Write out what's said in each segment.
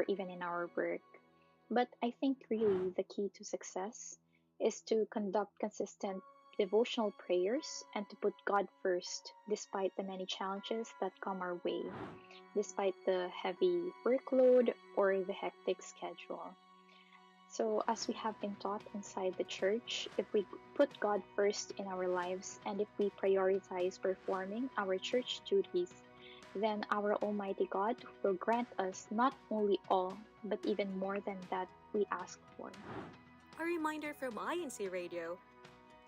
or even in our work. But I think really the key to success is to conduct consistent devotional prayers and to put God first despite the many challenges that come our way, despite the heavy workload or the hectic schedule. So, as we have been taught inside the church, if we put God first in our lives and if we prioritize performing our church duties, then our Almighty God will grant us not only all, but even more than that we ask for. A reminder from INCRadio,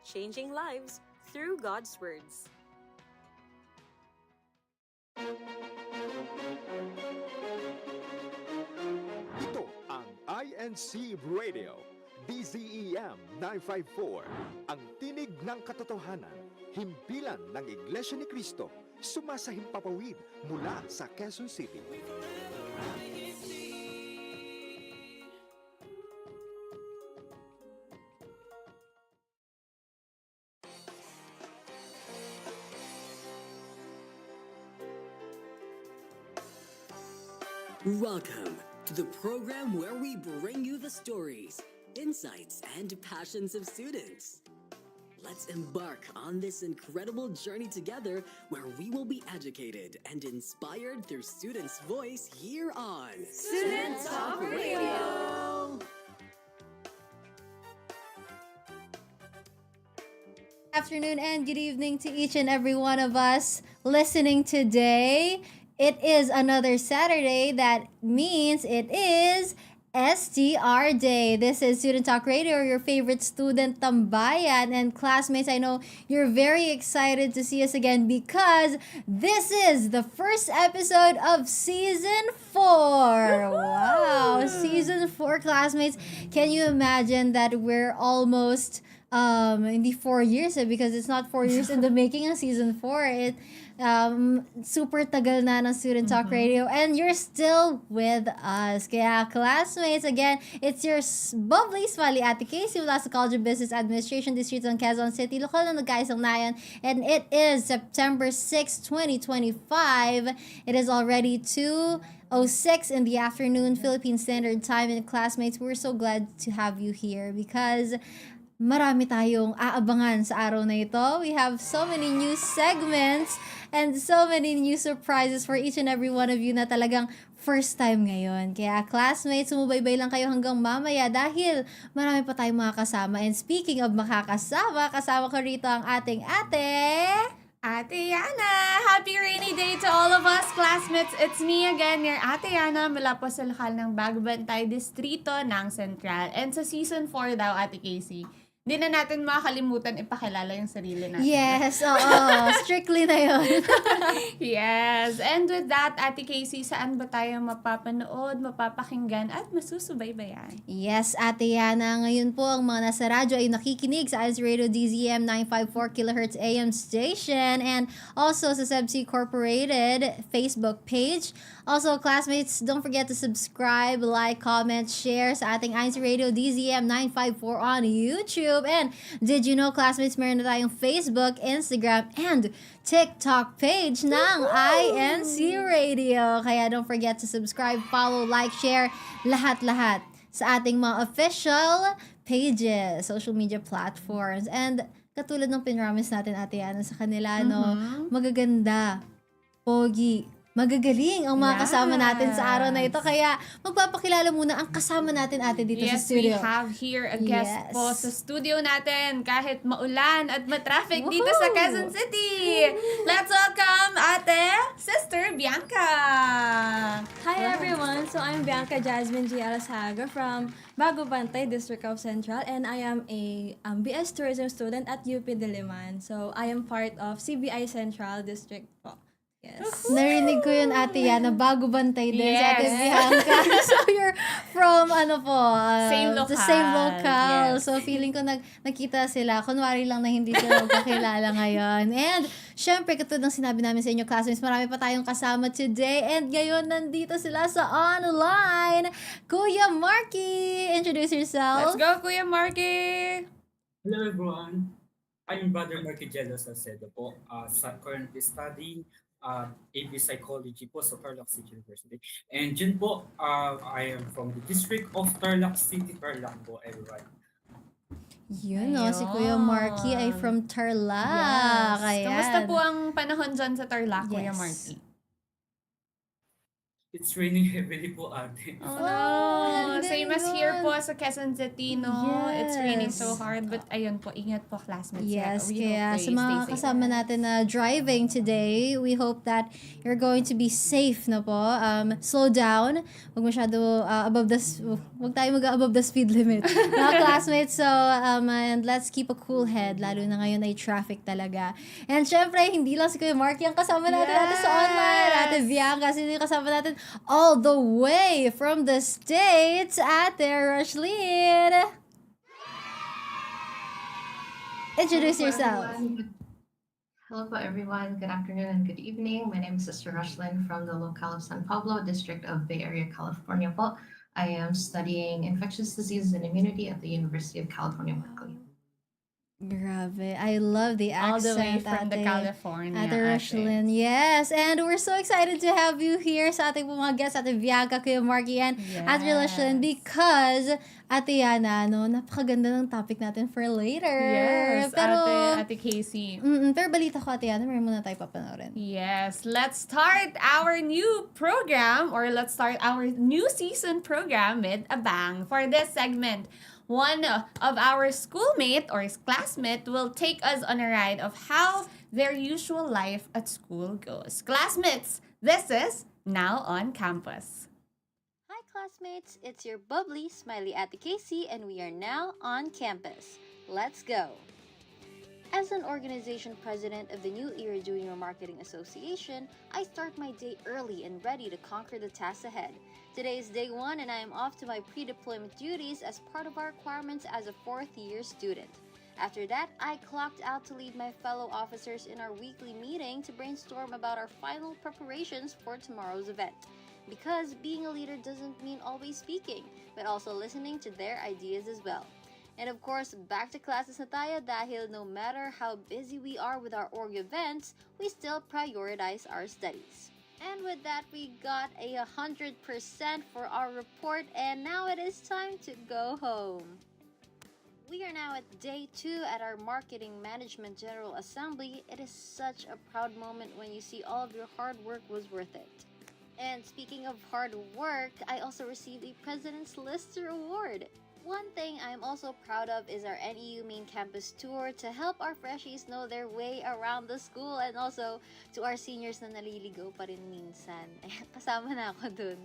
changing lives through God's words. Ito ang INCRadio, DZEM 954, ang tinig ng katotohanan, himpilan ng Iglesia ni Cristo, sumasahimpapawid mula sa Quezon City. Welcome to the program where we bring you the stories, insights, and passions of students. Let's embark on this incredible journey together where we will be educated and inspired through students' voice here on Student Talk Radio. Afternoon and good evening to each and every one of us listening today. It is another Saturday. That means it is STR Day. This is Student Talk Radio, your favorite student tambayan. And classmates, I know you're very excited to see us again because this is the first episode of Season 4. Wow, Season 4, classmates. Can you imagine that we're almost hindi 4 years because it's not 4 years in the making of Season 4. It super tagal na ng Student Talk Radio and you're still with us. Kaya classmates, again, it's your bubbly, smiley Ate Casey mula sa College of Business Administration District ng Quezon City, lokal na nagkaisang-nayan, and it is September 6, 2025. It is already 2:06 in the afternoon, Philippine Standard Time, and classmates, we're so glad to have you here because marami tayong aabangan sa araw na ito. We have so many new segments and so many new surprises for each and every one of you na talagang first time ngayon. Kaya classmates, sumubaybay lang kayo hanggang mamaya dahil marami pa tayong mga kasama. And speaking of makakasama, kasama ko rito ang ating Ate Yana! Happy rainy day to all of us, classmates! It's me again, your Ate Yana, mula po sa lokal ng Bagbantay Distrito ng Central. And sa Season 4 daw, Ate Casey, hindi na natin makakalimutan ipakilala yung sarili natin. Yes, oo. Strictly na yun. Yes. And with that, Ate Casey, saan ba tayo mapapanood, mapapakinggan, at masusubaybayan? Yes, Ate Yana. Ngayon po, ang mga nasa radyo ay nakikinig sa INCRadio DZM 954 kHz AM station and also sa CEBSI Incorporated Facebook page. Also, classmates, don't forget to subscribe, like, comment, share sa ating INCRadio DZM 954 on YouTube. And did you know, classmates, meron na tayong Facebook, Instagram, and TikTok page ng INCRadio. Kaya don't forget to subscribe, follow, like, share, lahat-lahat sa ating mga official pages, social media platforms. And katulad ng pinramis natin, Ate Yana, sa kanila, no, magaganda, pogi, magagaling ang mga kasama natin sa araw na ito. Kaya magpapakilala muna ang kasama natin, Ate, dito sa studio. Yes, we have here a guest po sa studio natin kahit maulan at matraffic dito sa Quezon City. Let's welcome Ate, Sister Vianca. Hi everyone, so I'm Vianca Jazmin Alzaga from Bagbantay District of Central, and I am a BS Tourism student at UP Diliman. So I am part of CBI Central District po. Yes. Narinig ko yun, Ate Yana, Bagbantay din sa Ate Yes. Vianca. So you're from Same the local. same local. Yes. So feeling ko nakita sila. Kunwari lang na hindi sila magkakilala ngayon. And syempre, katulad ng sinabi namin sa inyo, classmates, marami pa tayong kasama today. And ngayon, nandito sila sa online. Kuya Marky, introduce yourself. Let's go, Kuya Marky! Hello everyone. I'm Brother Marky Jelo Salcedo po. Currently studying AB Psychology po sa Tarlac City University. And dyan po, I am from the District of Tarlac City, Tarlac po, everyone. Yun, no? Si Kuya Marky ay from Tarlac. Yes. Kamusta Ayan. po ang panahon dyan sa Tarlac, Kuya Yes. Marky? It's raining heavily po, ate. Oh, Oh, no. Same as ganun. here po sa Quezon City, no? It's raining so Yes. hard. But ayun po, ingat po, classmates. Yes, We kaya hope sa they mga stay safe. kasama natin na driving today, we hope that you're going to be safe na po. Slow down. Huwag masyado huwag tayo mag-above the speed limit. Mga classmates, so, and let's keep a cool head, lalo na ngayon ay traffic talaga. And syempre, hindi lang si Kuya Marky ang kasama natin sa online. Ate Vianca, sino yung kasama natin? All the way from the States, Ate Rushlenne. Introduce yourself. Hello everyone. Good afternoon and good evening. My name is Sister Rushlenne from the locale of San Pablo, District of Bay Area, California po. I am studying infectious diseases and immunity at the University of California, Berkeley. Grabe. I love the All accent, the way from the Ate. California. Ate Rushlenne, yes. And we're so excited to have you here sa ating mga guests, Ate Vianca, Kuya Marky, and Ate Rushlenne, because, Ate Yana, napakaganda ng topic natin for later. Yes, Pero, Ate Casey. pero balita ko, Ate Yana, meron muna tayo papanoorin. Yes, let's start our new program, or let's start our new season program with a bang. For this segment, one of our schoolmate or classmate will take us on a ride of how their usual life at school goes. Classmates, this is Now on Campus. Hi classmates, it's your bubbly, smiley Ate Casey and we are now on campus. Let's go! As an organization president of the New Era Junior Marketing Association, I start my day early and ready to conquer the tasks ahead. Today is day 1 and I am off to my pre-deployment duties as part of our requirements as a 4th-year student. After that, I clocked out to lead my fellow officers in our weekly meeting to brainstorm about our final preparations for tomorrow's event. Because being a leader doesn't mean always speaking, but also listening to their ideas as well. And of course, back to classes na tayo dahil no matter how busy we are with our org events, we still prioritize our studies. And with that, we got 100% for our report, and now it is time to go home. We are now at day 2 at our Marketing Management General Assembly. It is such a proud moment when you see all of your hard work was worth it. And speaking of hard work, I also received a President's Lister Award. One thing I'm also proud of is our NEU main campus tour to help our freshies know their way around the school, and also to our seniors na naliligaw pa rin minsan. Kasama na ako dun.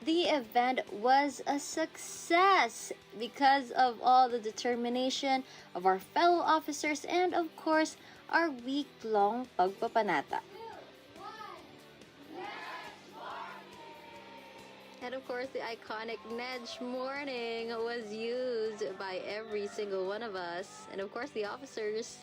The event was a success because of all the determination of our fellow officers and of course our week-long pagpapanata. And of course, the iconic Nedge Morning was used by every single one of us. And of course, the officers.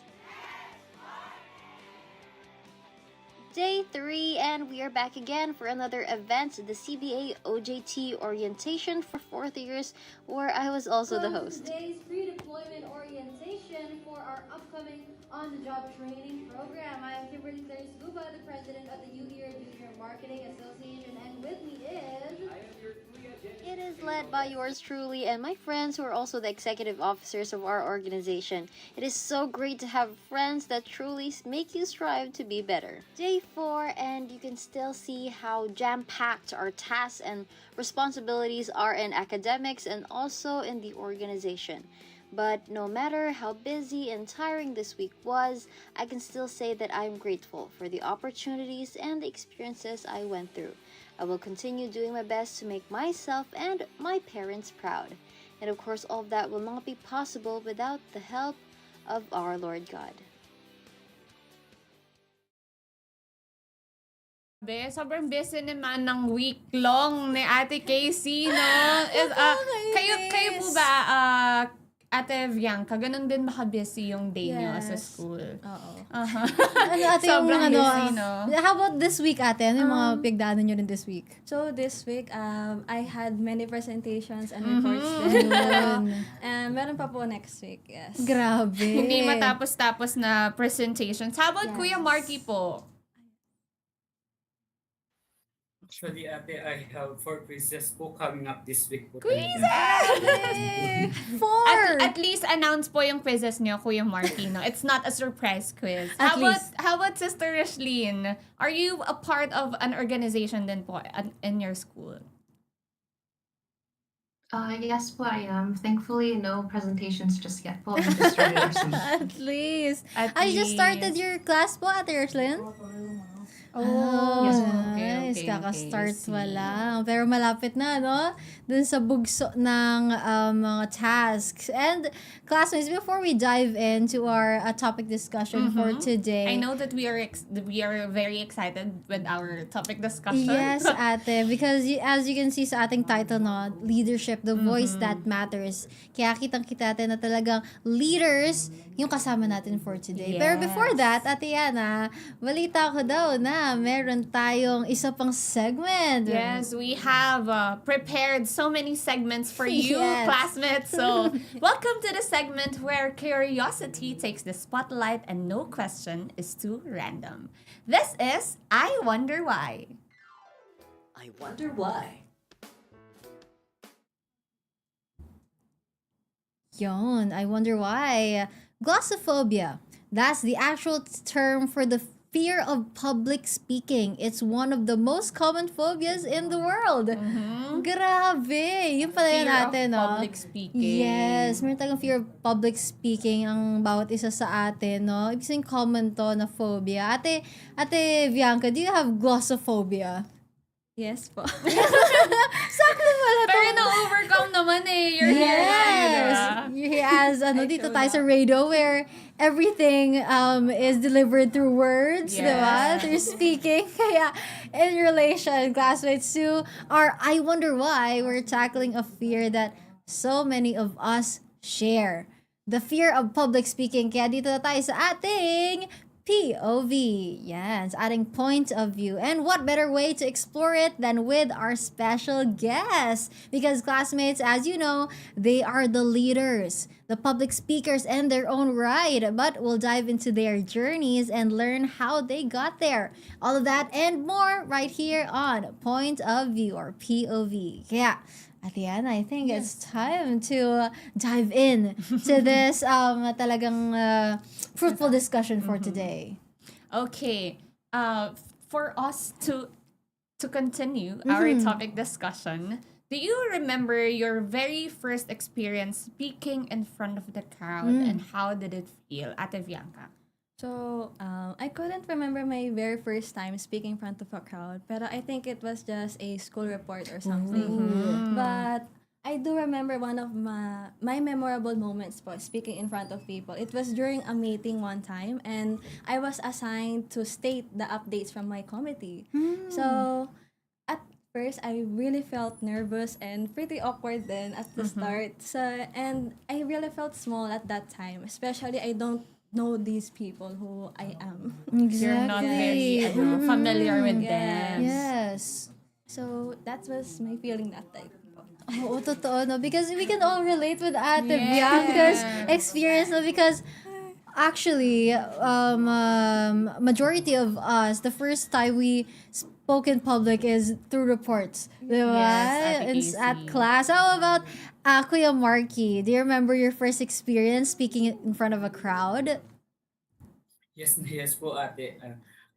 Day 3, and we are back again for another event, the CBA OJT Orientation for 4th years, where I was also the host. Today's pre-deployment orientation for our upcoming on-the-job training program. I am Kimberly Scuba, the president of the New Era Junior Marketing Association, and with me is... It is led by yours truly and my friends who are also the executive officers of our organization. It is so great to have friends that truly make you strive to be better. Day 4, and you can still see how jam-packed our tasks and responsibilities are in academics and also in the organization. But no matter how busy and tiring this week was, I can still say that I am grateful for the opportunities and the experiences I went through. I will continue doing my best to make myself and my parents proud. And of course, all of that will not be possible without the help of our Lord God. Sobrang busy naman ng week long ni Ate Casey, no? Kayo po ba, Ate Vianca, ganun din maka-busy yung day niyo sa school? Oo. Ate, sobrang busy, no? How about this week, Ate? Ano yung mga pigdaanan nyo rin this week? So this week, I had many presentations and reports din. And meron pa po next week, yes. Grabe. Hindi matapos-tapos na presentations. How about Kuya Marky po? Actually, ate, I have 4 quizzes po coming up this week po talaga. Yay! At 4! least announce po yung quizzes niyo, Kuya Marky, no? It's not a surprise quiz. At least. How about Sister Rushlenne? Are you a part of an organization din po in your school? Yes po, I am. Thankfully, no presentations just yet po. I'm just ready for some. At least. At I just started least. your class po, Ate Rushlenne. Oh, Yes, nice. okay. Kaka-start See. pa lang. Pero malapit na, no? Dun sa bugso ng mga tasks. And classmates, before we dive into our topic discussion for today. I know that we are very excited with our topic discussion. Yes, ate. Because as you can see sa ating title, no, leadership, the voice that matters. Kaya kitang-kita natin na talagang leaders yung kasama natin for today. Pero before that, Ate Yana, balita ko daw na meron tayong isa pang segment. Yes, we have prepared so many segments for you, Yes. classmates. So, welcome to the segment where curiosity takes the spotlight and no question is too random. This is I Wonder Why. I wonder why. Yon, I wonder why. Glossophobia. That's the actual term for the fear of public speaking. It's one of the most common phobias in the world. Grabe! Yun pala yun Fear of natin, no? public speaking. Yes, meron tayong fear of public speaking ang bawat isa sa atin, no? Ibig sabihin common to na phobia. Ate Vianca, do you have glossophobia? Yes po. Sakto pala to. Pero na-overcome naman eh. You're Yes! here. Yes, dito tayo sa radio where everything is delivered through words, Yes. di ba? Through speaking. Kaya, in relation, classmates, to our I Wonder Why, we're tackling a fear that so many of us share. The fear of public speaking. Kaya dito na tayo sa ating POV. Yes, adding point of view. And what better way to explore it than with our special guests? Because classmates, as you know, they are the leaders, the public speakers in their own right. But we'll dive into their journeys and learn how they got there. All of that and more right here on Point of View or POV. Kaya, at the end, I think it's time to dive in to this talagang fruitful discussion for today. Okay. For us to continue our topic discussion, do you remember your very first experience speaking in front of the crowd and how did it feel, Ate Vianca? So, I couldn't remember my very first time speaking in front of a crowd, pero I think it was just a school report or something. But I do remember one of my memorable moments po speaking in front of people. It was during a meeting one time, and I was assigned to state the updates from my committee. So, at first, I really felt nervous and pretty awkward then at the start. So, and I really felt small at that time, especially I don't know these people who I am. You're not very familiar with them. Yes. So, that was my feeling that time. Oo, totoo, no? Because we can all relate with Ate Bianca's experience, no? Because actually, majority of us, the first time we spoke in public is through reports. Diba? Yes, At class. How about Kuya Marky? Do you remember your first experience speaking in front of a crowd? Yes po ate.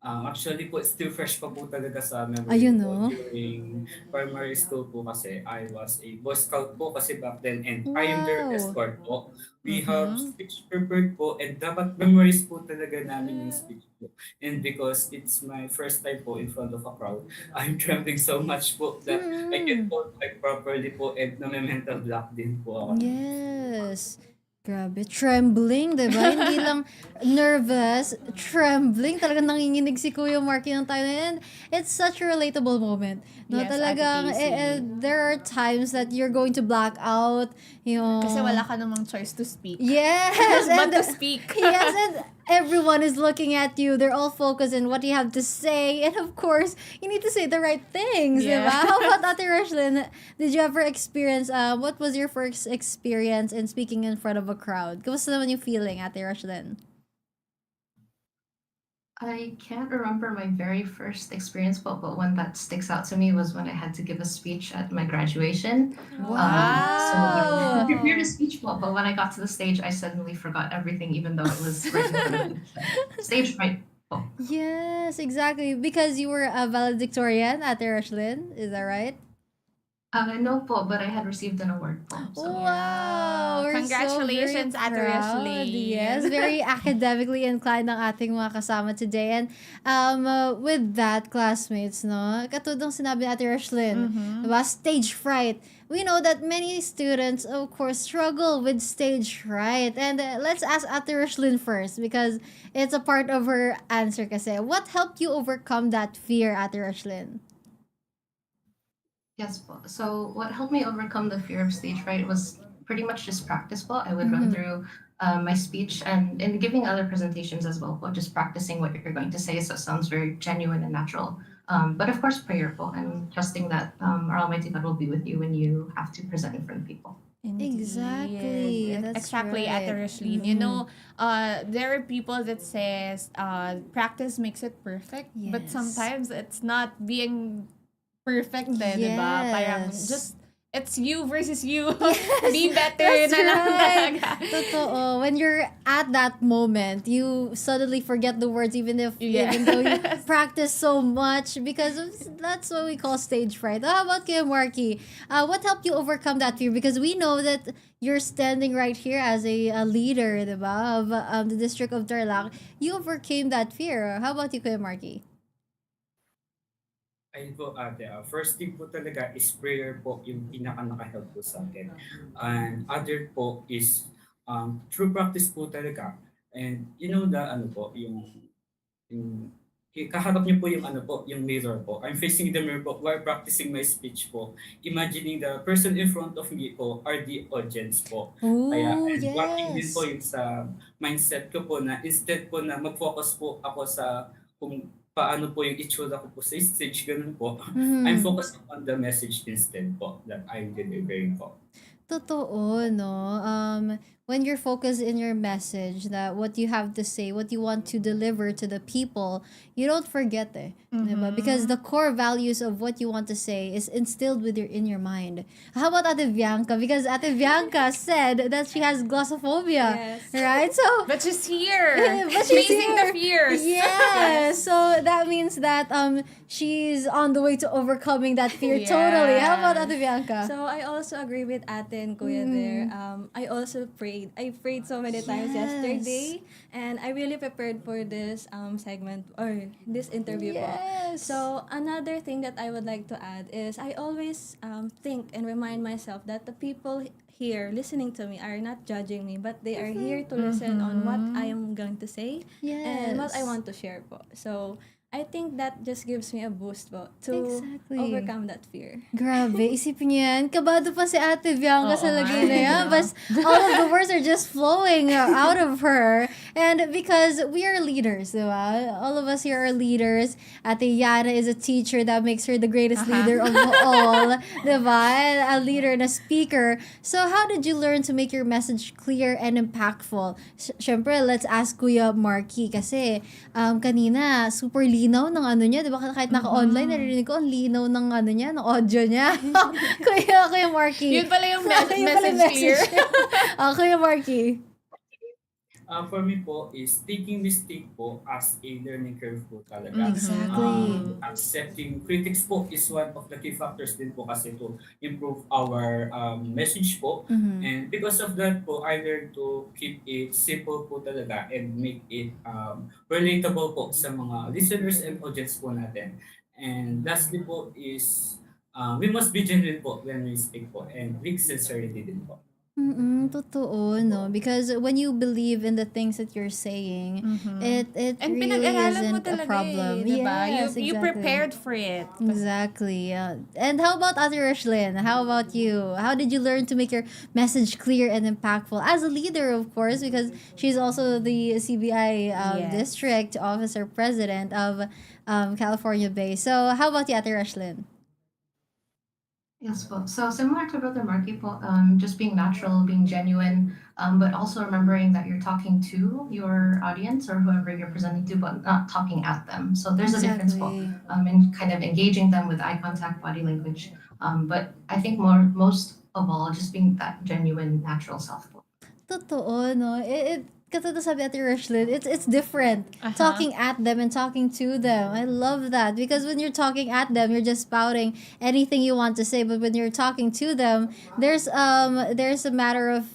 Actually po, still fresh pa po talaga sa memory Ayun, ko. no? During primary school po kasi I was a Boy Scout po kasi back then and I am their Wow. escort po. We have speech prepared po and dapat memorize po talaga namin yung speech po. And because it's my first time po in front of a crowd, I'm trembling so much po that I can't talk like properly po and na-mental block din po ako. Yes. Grabe, trembling, diba? Hindi lang nervous, trembling. Talagang nanginginig si Kuya Marky ng time na yun. It's such a relatable moment. No, Yes, talagang, Ate Casey. there are times that you're going to black out. Yung... Kasi wala ka namang choice to speak. Yes! But to speak. Yes, and everyone is looking at you. They're all focused on what you have to say. And of course, you need to say the right things, Yeah. diba? How about Ate Rushlenne? Did you ever experience, what was your first experience in speaking in front of a crowd? Kamusta naman yung feeling, Ate Rushlenne? I can't remember my very first experience, but one that sticks out to me was when I had to give a speech at my graduation. So I prepared a Wow. speech, but when I got to the stage, I suddenly forgot everything, even though it was right in front of me. Stage fright. Oh, Yes, exactly. Because you were a valedictorian at the Rushlin, is that right? no po, but I had received an award po. So Wow! Yeah. We're so very Congratulations, Ate proud. Yes, Rushlene. very academically inclined ang ating mga kasama today. And with that, classmates, no, katulad ng sinabi ni Ate Rushlin, diba, stage fright. We know that many students, of course, struggle with stage fright. And let's ask Ate Rushlin first because it's a part of her answer kasi. What helped you overcome that fear, Ate Rushlin? yes po. So what helped me overcome the fear of stage fright was pretty much just practice po. I would run through my speech and giving other presentations as well po, just practicing what you're going to say so it sounds very genuine and natural. But of course, prayer po and trusting that our Almighty God will be with you when you have to present in front of people. Exactly. That's Exactly, Ate right. Roslyn. You know, there are people that says practice makes it perfect, but Yes. sometimes it's not being perfect din, di ba? Parang Yes. just, it's you versus you. Yes, Be better that's na lang right. talaga. Totoo. When you're at that moment, you suddenly forget the words even Yeah. even though you practice so much because that's what we call stage fright. How about you, Marky? What helped you overcome that fear? Because we know that you're standing right here as a leader, diba, of the district of Tarlac. You overcame that fear. How about you, Kuya Marky? Ayun po ate, first thing po talaga is prayer po yung pinaka naka-help po sa akin. And other po is true practice po talaga. And you know the ano po, yung kaharap niyo po yung ano po, yung mirror po. I'm facing the mirror po while practicing my speech po. Imagining the person in front of me po are the audience po. Kaya Oh, and watching din po yes. yung sa mindset ko po na instead po na mag-focus po ako sa kung paano po yung itsura ko po sa stage, ganun po. I'm Mhm. focusing on the message instead po that I'm delivering po. Totoo, no? When you're focused in your message, that what you have to say, what you want to deliver to the people, you don't forget it. Diba? Because the core values of what you want to say is instilled in your mind. How about Ate Bianca? Because Ate Bianca said that she has glossophobia, Yes. right? So, But she's here. but she's Facing here. the fears. Yeah. So that means that she's on the way to overcoming that fear totally. How about Ate Bianca? So I also agree with Ate and Kuya there. I also prayed. I prayed so many times Yes. yesterday, and I really prepared for this segment or this interview po. Yes. So another thing that I would like to add is I always think and remind myself that the people here listening to me are not judging me, but they are here to listen on what I am going to say and what I Yes. want to share po. So I think that just gives me a boost po to Exactly. overcome that fear. Grabe, isipin niyo yan. Kabado pa si Ate Bianca sa Oo lagay nga, na yan. no? But all of the words are just flowing out of her. And because we are leaders, di ba? All of us here are leaders. Ate Yana is a teacher that makes her the greatest leader of all. Di ba? A leader and a speaker. So how did you learn to make your message clear and impactful? Siyempre, let's ask Kuya Marky kasi kanina, super linaw ng ano niya, di ba? Kahit naka-online, narinig ko, ang linaw ng ano niya, ng audio niya. Kuya Marky. Yun pala yung Yun pala yung message clear. Kuya Marky. For me po is taking mistake po as a learning curve po talaga. Exactly. Accepting critics po is one of the key factors din po kasi to improve our message po. And because of that po, I learned to keep it simple po talaga and make it relatable po sa mga listeners and audience po natin. And lastly po is we must be genuine po when we speak po and with sincerity din po. Totoo, no? Because when you believe in the things that you're saying, it And really pinag-aralan mo isn't a talaga problem. eh, diba? Yes, You exactly. prepared for it. Exactly. And how about Ate Rushlene? How about you? How did you learn to make your message clear and impactful? As a leader, of course, because she's also the CBI Yes. district officer president of California Bay. So how about you, Ate Rushlene? Yes, po. So similar to Brother Marky po, just being natural, being genuine, but also remembering that you're talking to your audience or whoever you're presenting to, but not talking at them. So there's a difference po, Exactly. in kind of engaging them with eye contact, body language. But I think most of all, just being that genuine, natural self po. Totoo, no? Katulad sabi Ate Rushlyn, it's different. Uh-huh. Talking at them and talking to them. I love that. Because when you're talking at them, you're just spouting anything you want to say. But when you're talking to them, there's a matter of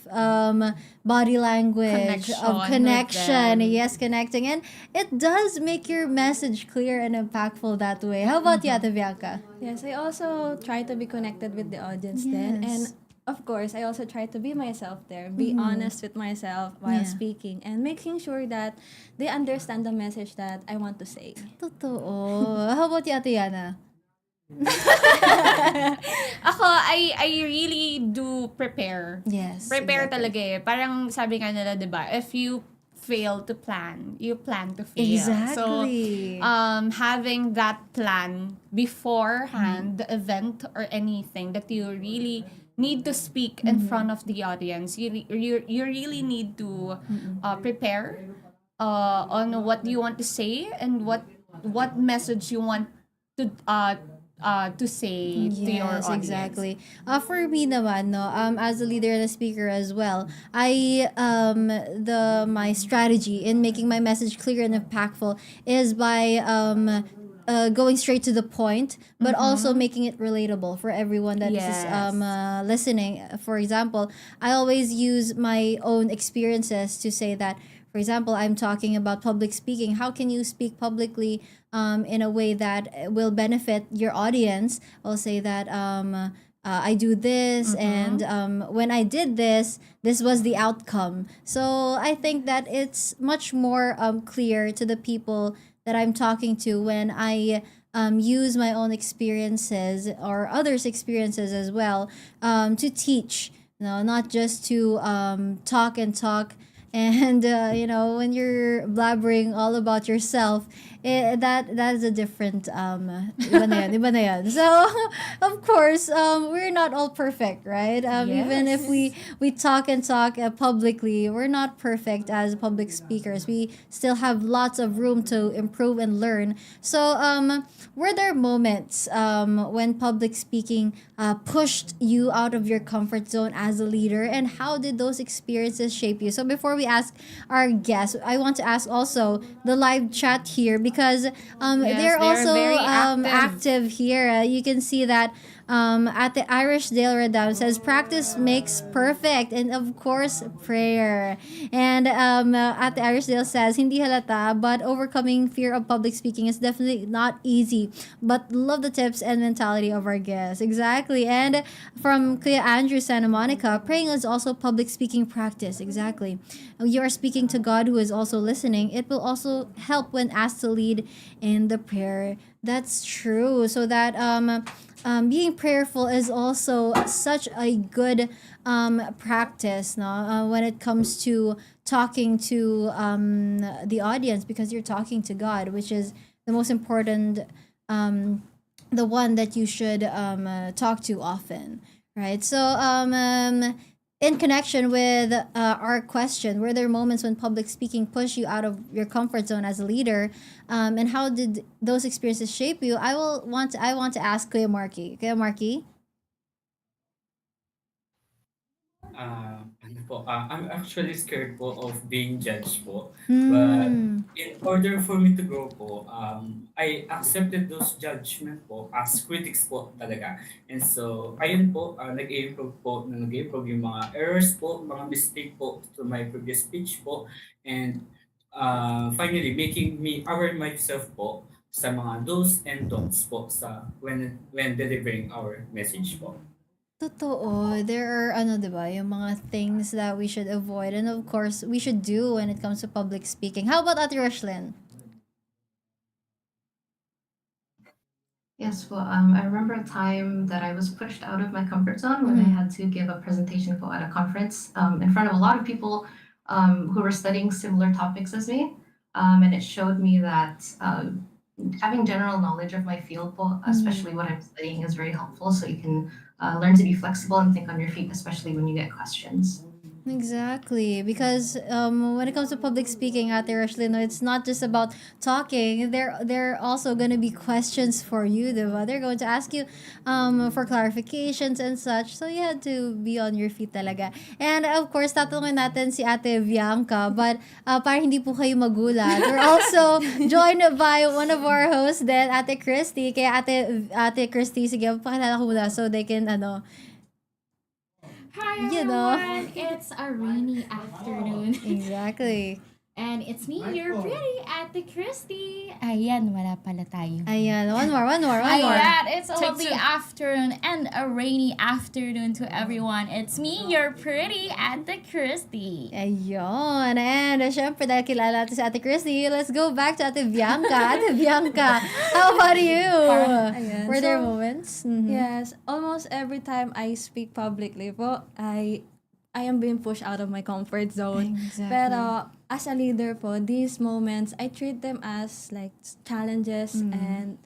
body language, Connection of with connection. them. Yes, connecting. And it does make your message clear and impactful that way. How about you, Ate Bianca? Yes, I also try to be connected with the audience then. And Yes. of course, I also try to be myself there, be honest with myself while Yeah. speaking, and making sure that they understand the message that I want to say. Totoo. How about you, Ate Yana? Ako, I really do prepare. Yes. Prepare exactly. talaga eh. Parang sabi nga nila, di ba, if you fail to plan, you plan to fail. Exactly. So, having that plan beforehand, the event or anything that you really need to speak in front of the audience, you really need to prepare on what you want to say and what message you want to say to your Yes, audience. exactly. For me naman, no, as a leader and a speaker as well, my strategy in making my message clear and impactful is by going straight to the point, but also making it relatable for everyone that is Yes. listening. For example, I always use my own experiences to say that. For example, I'm talking about public speaking. How can you speak publicly in a way that will benefit your audience? I'll say that I do this, and when I did this, this was the outcome. So I think that it's much more clear to the people that I'm talking to when I use my own experiences or others' experiences as well to teach. No, not just to talk and talk. And when you're blabbering all about yourself, that is a different iba na yan. So of course, we're not all perfect, right? Even if we talk and talk publicly, we're not perfect as public speakers. We still have lots of room to improve and learn. So were there moments when public speaking pushed you out of your comfort zone as a leader, and how did those experiences shape you? So before we ask our guests, I want to ask also the live chat here, because Yes, they're they're also very active here. You can see that at the Irish Dale Redam says practice makes perfect, and of course prayer. And at the Irish Dale says hindi halata, but overcoming fear of public speaking is definitely not easy. But love the tips and mentality of our guests. Exactly. And from Kuya Andrew Santa Monica, praying is also public speaking practice. Exactly. You are speaking to God who is also listening. It will also help when asked to lead in the prayer. That's true. So that being prayerful is also such a good practice, no? When it comes to talking to the audience, because you're talking to God, which is the most important, the one that you should talk to often, right? So in connection with our question, were there moments when public speaking pushed you out of your comfort zone as a leader, and how did those experiences shape you? I want to ask Kuya Marky. Kuya Marky? Ano po, I'm actually scared po of being judged po. But Hmm. in order for me to grow po, I accepted those judgment po as critics po talaga. And so, ayun po, nag-improve yung mga errors po, mga mistake po to my previous speech po. And finally, making me aware myself po sa mga do's and don'ts po when delivering our message po. Totoo. There are, ano, diba, yung mga things that we should avoid. And of course, we should do when it comes to public speaking. How about Ate Rushlenne? Yes, well, I remember a time that I was pushed out of my comfort zone when I had to give a presentation at a conference in front of a lot of people who were studying similar topics as me. And it showed me that having general knowledge of my field, po, especially what I'm studying, is very helpful. So you can learn to be flexible and think on your feet, especially when you get questions. Exactly, because when it comes to public speaking, Ate Rushlenne, no, it's not just about talking. There are also gonna be questions for you, diba? They're going to ask you for clarifications and such. So you have to be on your feet talaga. And of course, tatanungin natin si Ate Vianca, but para hindi po kayo magulat, we're also joined by one of our hosts din, Ate Christy. Kaya Ate Christy, sige, pakilala ko muna so they can Hi you know. everyone, it's a rainy afternoon. Exactly. And it's me, your pretty Ate Christy. Ayan, wala pala tayo. Ayan, one more. Ayan, it's a Take lovely two. afternoon and a rainy afternoon to everyone. It's me, your pretty Ate Christy. Ayun. And syempre, dahil kilala natin si Ate Christy, let's go back to Ate Vianca. Ate Bianca, how about you? Ayan. Were there So, moments? Mhm. Yes, almost every time I speak publicly po, I am being pushed out of my comfort zone. Exactly. Pero as a leader po, these moments, I treat them as like challenges and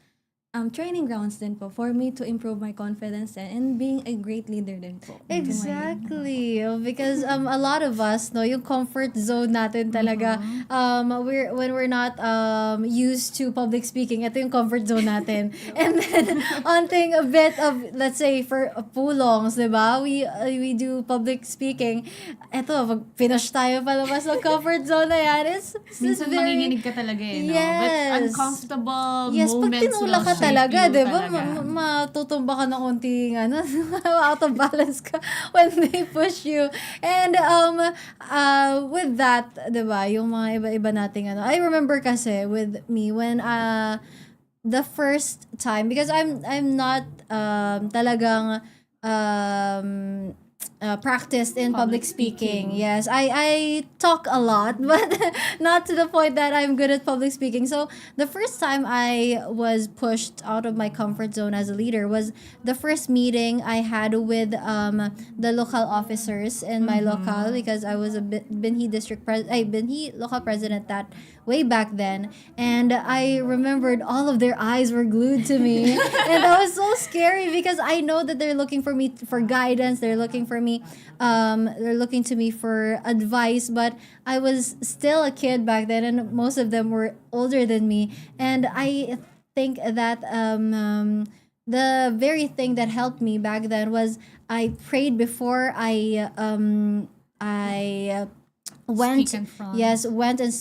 training grounds din po for me to improve my confidence and being a great leader din po. Exactly. Because a lot of us, no, yung comfort zone natin talaga, when we're not used to public speaking, ito yung comfort zone natin. And then, onting a bit of, let's say, for pulongs, di ba? We do public speaking. Ito, pag finish tayo palabas ng comfort zone na yan, it's Minsan very... manginginig ka talaga eh, no? Yes. But uncomfortable Yes, pag moments tinula will ka shape talaga, you di ba? talaga. Matutumba ka ng konting, out of balance ka when they push you. And with that, di ba, yung mga iba-iba nating I remember kasi with me when the first time, because I'm not talagang practiced in public speaking. Yes, I talk a lot, but not to the point that I'm good at public speaking. So the first time I was pushed out of my comfort zone as a leader was the first meeting I had with the local officers in my local, because I was a Binhi Binhi local president that way back then, and I remembered all of their eyes were glued to me, and that was so scary because I know that they're looking for me for guidance, they're looking for me, they're looking to me for advice, but I was still a kid back then, and most of them were older than me, and I think that the very thing that helped me back then was I prayed before I went Speak in front. went and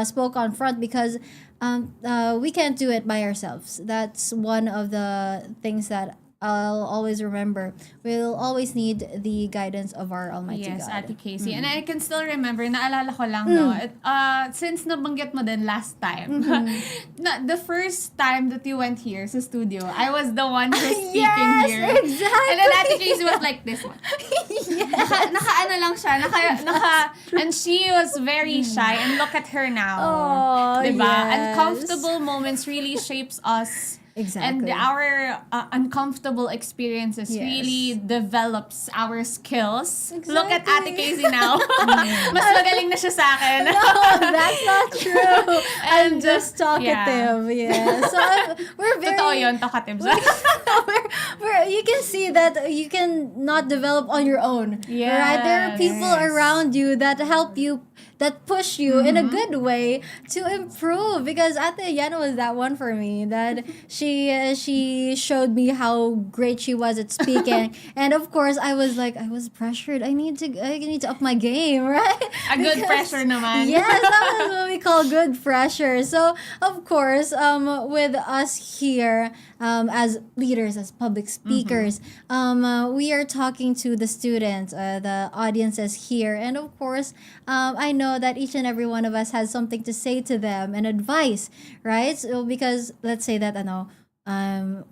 spoke on front, because we can't do it by ourselves. That's one of the things that I'll always remember. We'll always need the guidance of our Almighty Yes, God. Ate Casey. And I can still remember, naalala ko lang, no, since nabanggit mo din last time, the first time that you went here sa studio, I was the one who's speaking Yes, here. exactly. And then Ate Casey was like this one. Naka ano lang siya, and she was very shy, and look at her now. Oh, diba? yes. Uncomfortable moments really shapes us. Exactly. And our uncomfortable experiences Yes. really develops our skills. Look at Exactly. Ate Casey now. Mas magaling na siya sa akin. No, that's not true. I'm And, just talkative. Yeah. So we're very. Totoo yun, talkative. You can see that you can not develop on your own. Right? There are people Yes. around you that help you, that push you in a good way to improve. Because Ate Yana was that one for me. That she showed me how great she was at speaking, and of course I was pressured. I need to up my game, right? A good pressure naman. Yes, that was what we call good pressure. So, of course, with us here, as leaders, as public speakers, we are talking to the students, the audiences here, and of course, I know that each and every one of us has something to say to them and advice, right? So, because let's say that,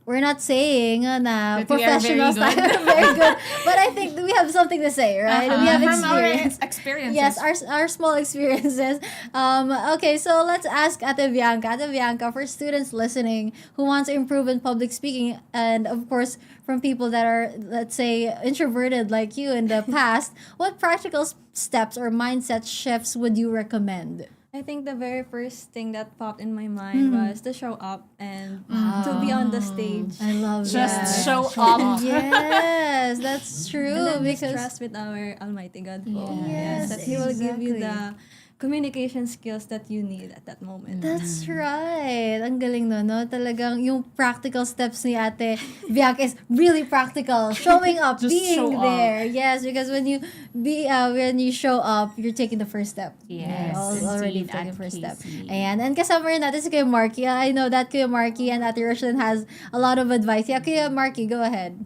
we're not saying na That we are very professionals good. tayo, very good, but I think we have something to say, right? We have From our experience. experiences. Yes, our small experiences. Okay, so let's ask Ate Vianca. Ate Vianca, for students listening who want to improve in public speaking, and of course, from people that are, let's say, introverted like you in the past, what practical steps or mindset shifts would you recommend? I think the very first thing that popped in my mind was to show up and to be on the stage. I love Just that. show up. Yes, that's true. And then just Because trust with our Almighty God po. Yes, That He will give you exactly. the communication skills that you need at that moment. That's right. Ang galing no? Talagang yung practical steps ni Ate Vianca is really practical. Showing up, Just being show up. there. Yes, because when you show up, you're taking the first step. Yes, Already indeed, taking the Ate first step. Casey. Ayan. And kasama rin natin si Kuya Marky. I know that Kuya Marky and Ate Rushlenne has a lot of advice. Yeah, Kuya Marky, go ahead.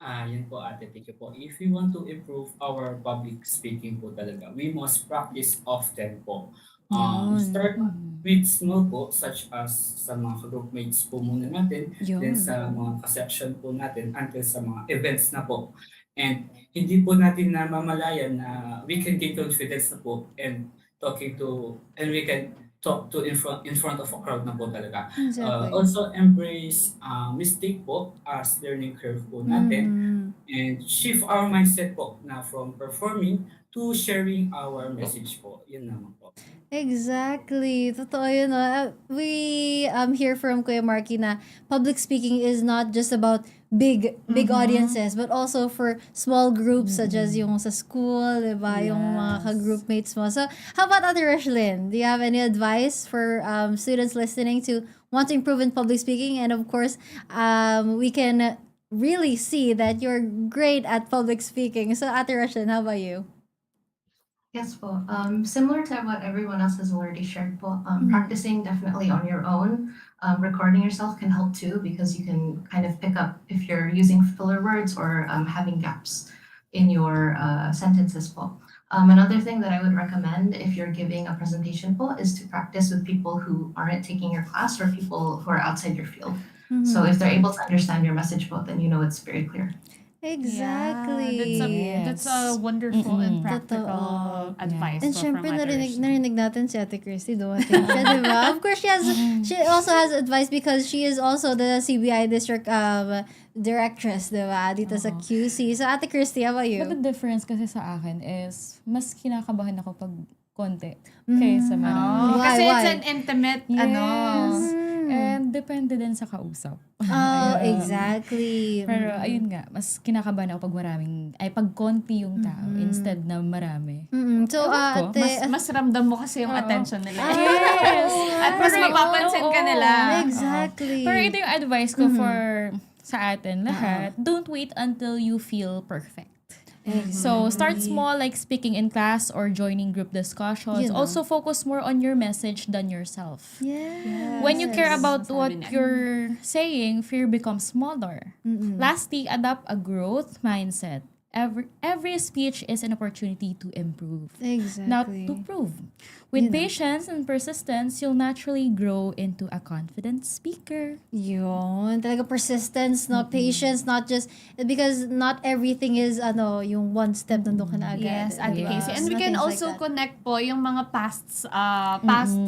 Yun po ate, thank you po. If we want to improve our public speaking po talaga, we must practice often po. Start with small po, such as sa mga ka-groupmates po muna natin, then sa mga ka-section po natin, until sa mga events na po. And hindi po natin namamalayan na we can gain confidence na po and we can talk to in front of a crowd na po talaga. Exactly. Also embrace mistake po as learning curve po natin and shift our mindset po na from performing to sharing our message po. Yun naman po. Exactly. Totoo yun, no? We hear from Kuya Marky na public speaking is not just about big audiences, but also for small groups such as yung sa school, diba? Yung mga ka-groupmates mo. So, how about Ate Rushlenne? Do you have any advice for students listening to want to improve in public speaking? And of course, we can really see that you're great at public speaking. So, Ate Rushlenne, how about you? Yes po. Similar to what everyone else has already shared po, practicing definitely on your own. Recording yourself can help too because you can kind of pick up if you're using filler words or having gaps in your sentences po. Another thing that I would recommend if you're giving a presentation po is to practice with people who aren't taking your class or people who are outside your field. So if they're able to understand your message po, then you know it's very clear. Exactly. That's a wonderful and practical advice. And po syempre, from Ate Rushlenne. narinig natin si Ate Christy, dumating siya, di ba? Of course, she also has advice because she is also the CBI district directress, di ba? Dito sa QC. So, Ate Christy, how about you? But the difference kasi sa akin is, mas kinakabahan ako pag konti kaysa marami. Kasi Why? it's an intimate, And depende din sa kausap. Oh, exactly. Pero ayun nga, mas kinakabahan ako pag konti yung tao instead na marami. So, Ewan ko, Ate... mas ramdam mo kasi yung attention nila. Yes! At mas mapapansin ka nila. Exactly. Pero ito yung advice ko sa atin lahat. Don't wait until you feel perfect. So, start small like speaking in class or joining group discussions. Also, focus more on your message than yourself. Yes. When you care about what you're saying, fear becomes smaller. Lastly, adopt a growth mindset. Every speech is an opportunity to improve, not Exactly. to prove. With patience and persistence, you'll naturally grow into a confident speaker. Yun. Talaga persistence, no? Patience, not just... Because not everything is, yung one step nandun ka na agad. Yes, Ate diba? Casey. And we can Nothing's like also that. connect po yung mga past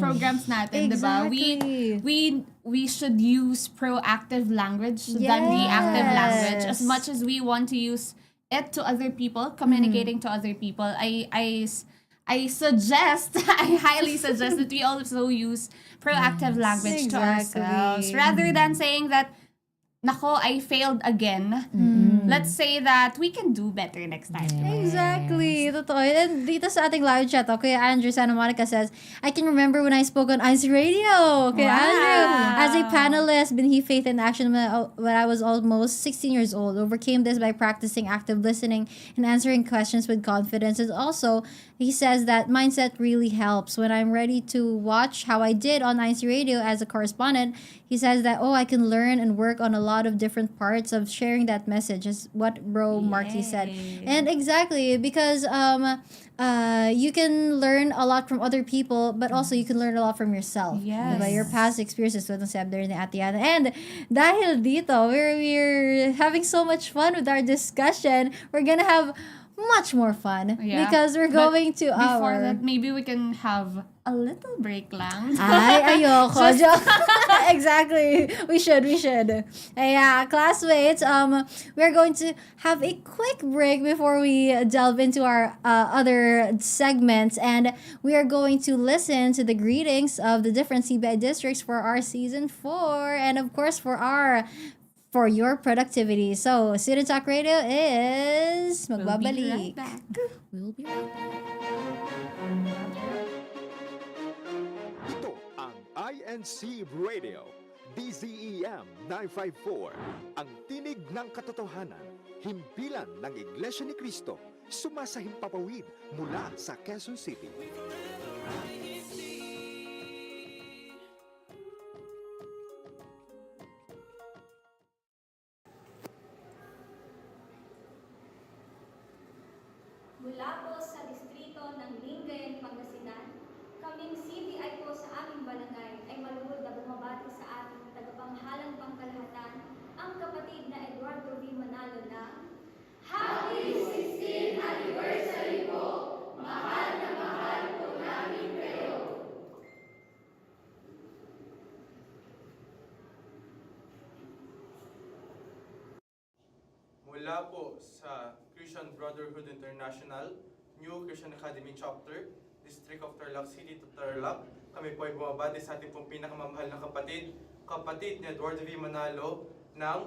programs natin, diba? Exactly. We should use proactive language than reactive language. As much as we want to use it to other people, communicating to other people, I suggest, I highly suggest that we also use proactive language to ourselves. Rather than saying that, nako, I failed again. Let's say that we can do better next time. Exactly. Totoo. And dito sa ating live chat, okay, Andrew Santa Monica says, I can remember when I spoke on INCRadio. Okay, Andrew, as a panelist, Binhi Faith in Action when I was almost 16 years old, overcame this by practicing active listening and answering questions with confidence. And also, he says that mindset really helps. When I'm ready to watch how I did on INCRadio as a correspondent, he says that, I can learn and work on a lot of different parts of sharing that message, is what Bro Marky said. And exactly, because you can learn a lot from other people, but also you can learn a lot from yourself. Yes. Diba? Your past experiences with Sebder and Atiana. And dahil dito, we're having so much fun with our discussion, we're gonna have much more fun because we're going to before that, maybe we can have a little break lang. Ay, ayoko. Exactly. We should. Yeah, classmates, we're going to have a quick break before we delve into our other segments, and we are going to listen to the greetings of the different CBI districts for our season 4, and of course for your productivity. So, Student Talk Radio is We'll be magbabalik. right back. We'll be right back. Ito ang INCRadio, DZEM 954, ang tinig ng katotohanan, himpilan ng Iglesia ni Cristo, sumasahimpapawid mula sa Quezon City. Mula po sa distrito ng Lingayen, Pangasinan, kaming CBI po sa aming barangay ay malugod na bumabati sa ating tagapanghalang pangkalahatan, ang kapatid na Eduardo V. Manalo na Happy 16th Anniversary po! Mahal na mahal po namin kayo! Mula po sa Christian Brotherhood International, New Christian Academy Chapter, District of Tarlac City to Tarlac, kami po ay bumabati sa ating pong pinakamamahal na kapatid ni Eduardo V. Manalo ng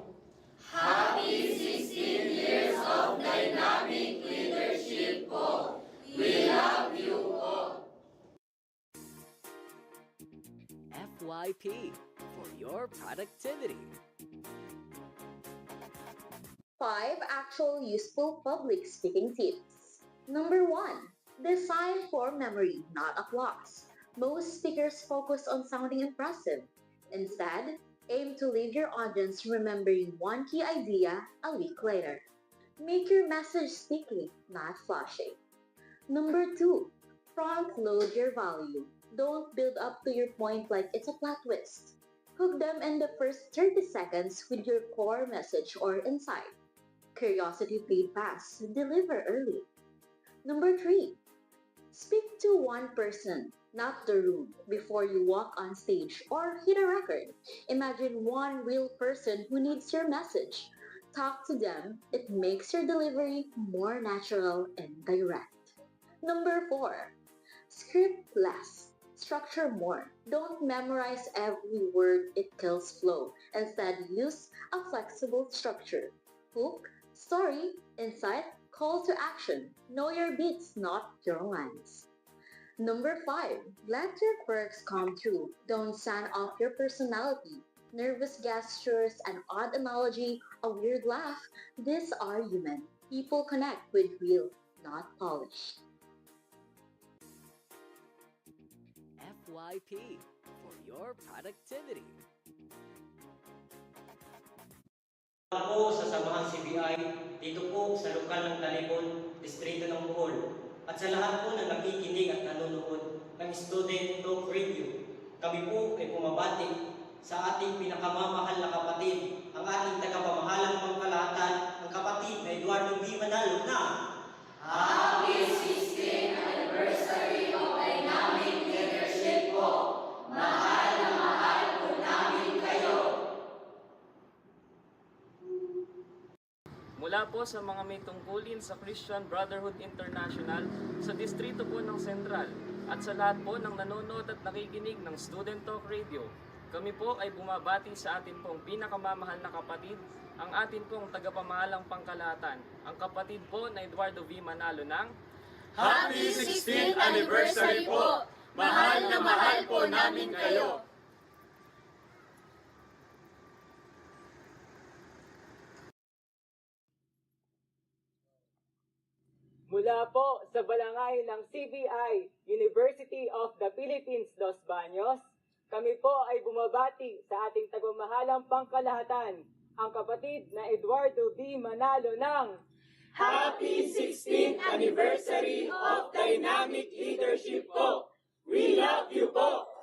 Happy 16 years of dynamic leadership po! We love you po! FYP for your productivity. 5 actual useful public speaking tips. Number 1. Design for memory, not applause. Most speakers focus on sounding impressive. Instead, aim to leave your audience remembering one key idea a week later. Make your message sticky, not flashy. Number 2. Front-load your value. Don't build up to your point like it's a plot twist. Hook them in the first 30 seconds with your core message or insight. Curiosity fade fast, deliver early. Number 3. Speak to one person, not the room, before you walk on stage or hit a record. Imagine one real person who needs your message. Talk to them. It makes your delivery more natural and direct. Number 4. Script less. Structure more. Don't memorize every word, it kills flow. Instead, use a flexible structure. Hook, story, insight, call to action. Know your beats, not your lines. Number 5. Let your quirks come through. Don't sand off your personality. Nervous gestures, an odd analogy, a weird laugh. These are human. People connect with real, not polished. FYP for your productivity. Po sa Samahang CBI, dito po sa lokal ng Talipon, Distrito ng Bohol, at sa lahat po na nakikinig at nanonood ng Student Talk Radio. Kami po ay pumabati sa ating pinakamamahal na kapatid, ang ating tagapamahalang pangkalahatan, ang kapatid na Eduardo V. Manalo na Happy 16th Anniversary of Dynamic Leadership po! Mahal na mahal po namin kayo! Mula po sa mga may tungkulin sa Christian Brotherhood International sa distrito po ng Central at sa lahat po ng nanonood at nakikinig ng Student Talk Radio, kami po ay bumabati sa atin pong pinakamamahal na kapatid, ang atin pong tagapamahalang pangkalahatan, ang kapatid po na Eduardo V. Manalo ng Happy 16th Anniversary po! Mahal na mahal po namin kayo! Mula po sa balangay ng CBI, University of the Philippines, Los Baños, kami po ay bumabati sa ating tagamahalang pangkalahatan, ang kapatid na Eduardo V. Manalo ng Happy 16th Anniversary of Dynamic Leadership po! We love you po!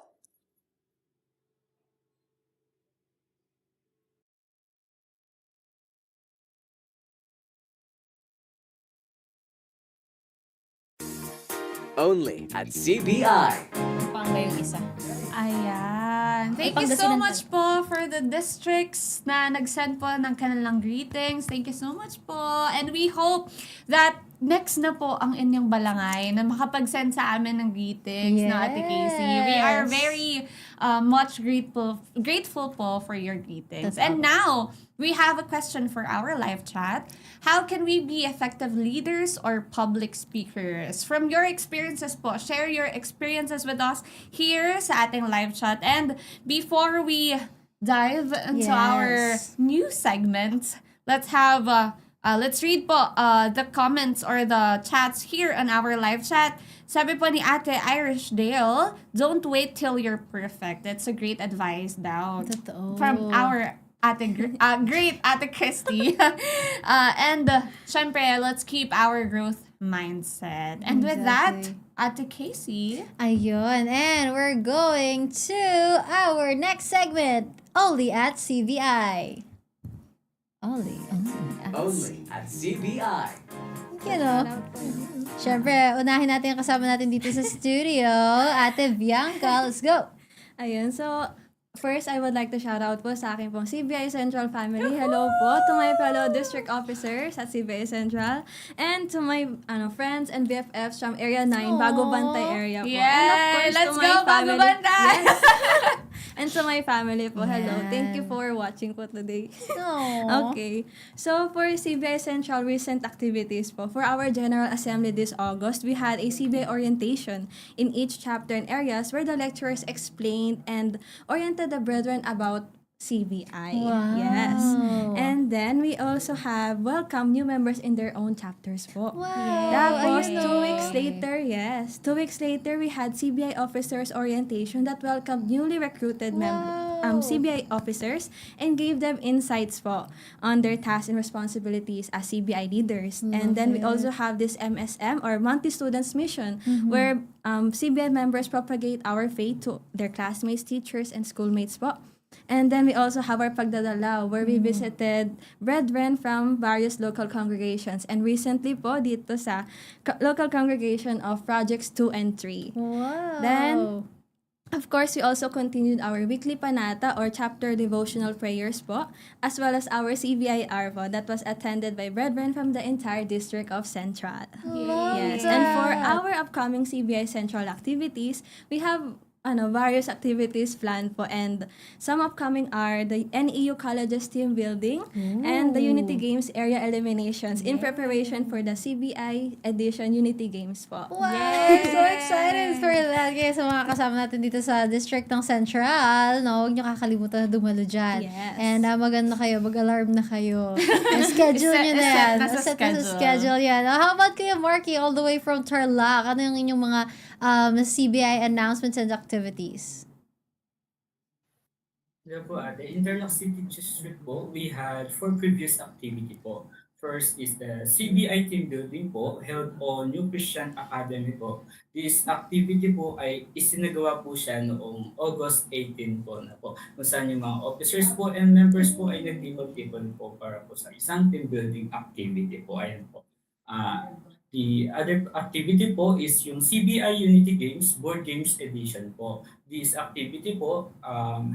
Only at CBI. Pampanga yung isa. Ayan. Thank you so much po for the districts na nag-send po ng kanilang greetings. Thank you so much po. And we hope that next na po ang inyong balangay na makapag-send sa amin ng greetings na Ate Casey. We are very much grateful po for your greetings. And now, we have a question for our live chat. How can we be effective leaders or public speakers? From your experiences po, share your experiences with us here sa ating live chat. And before we dive into our new segment, let's read po the comments or the chats here on our live chat. Sabi po ni Ate Irish Dale, don't wait till you're perfect. That's a great advice daw. Totoo. From our great Ate Christy. Syempre, let's keep our growth mindset. And with that, Ate Casey. Ayun. And we're going to our next segment. Only at CBI. Only at CBI. You know, syempre, unahin natin yung kasama natin dito sa studio. Ate Vianca, let's go! Ayun, so first, I would like to shout out po sa aking pong CBI Central family. Hello po to my fellow district officers at CBI Central and to my friends and BFFs from Area 9, Bago Bantay area po. Yeah, and of course, let's to go, my Bago family. Bantay! Yes. And to my family po, hello. Yan. Thank you for watching po today. Aww. Okay. So, for CBI Central recent activities po, for our General Assembly this August, we had a CBI orientation in each chapter and areas where the lecturers explained and oriented the brethren about CBI. Wow. Yes. And then, we also have welcome new members in their own chapters po. Wow. Tapos, Ayun, 2 weeks later, 2 weeks later, we had CBI officers orientation that welcomed newly recruited CBI officers and gave them insights po on their tasks and responsibilities as CBI leaders. And then we also have this MSM or Monthly Students Mission where CBI members propagate our faith to their classmates, teachers, and schoolmates po. And then we also have our Pagdadalaw where we visited brethren from various local congregations. And recently po dito sa local congregation of Projects 2 and 3. Wow. Then, of course, we also continued our weekly panata or chapter devotional prayers po, as well as our CBIR po that was attended by brethren from the entire district of Central. Yes. And for our upcoming CBI Central activities, we have various activities planned po, and some upcoming are the NEU Colleges team building and the Unity Games area eliminations in preparation for the CBI edition Unity Games po. Wow! I'm so excited for that. Kaya sa mga kasama natin dito sa District ng Central, no, huwag nyo kakalimutan na dumalo dyan. Yes. And maganda kayo, mag-alarm na kayo. Schedule nyo na yan. Set na sa schedule yan. How about kayo, Marky, all the way from Tarlac? Ano yung inyong mga CBI announcements and activities? Yeah po, ate. In Tarlac City District po, we had 4 previous activity po. First is the CBI team building po, held on New Christian Academy po. This activity po ay isinagawa po siya noong August 18 po na po. Kung saan yung mga officers po and members po ay nag-tipon-tipon po para po sa isang team building activity po. Ayan po. The other activity po is yung CBI Unity Games Board Games Edition po. This activity po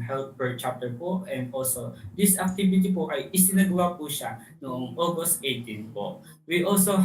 held per chapter po, and also this activity po ay isinagawa po siya noong August 18 po. We also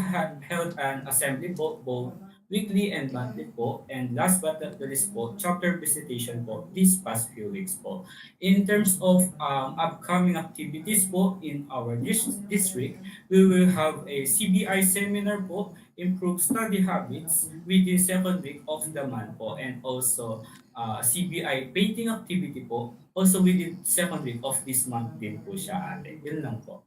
held an assembly po, both weekly and monthly po, and last but not the least po, chapter visitation po these past few weeks po. In terms of upcoming activities po in our district, we will have a CBI seminar po, improve study habits within second week of the month po, and also CBI painting activity po, also within second week of this month din po siya, ate. Yun lang po.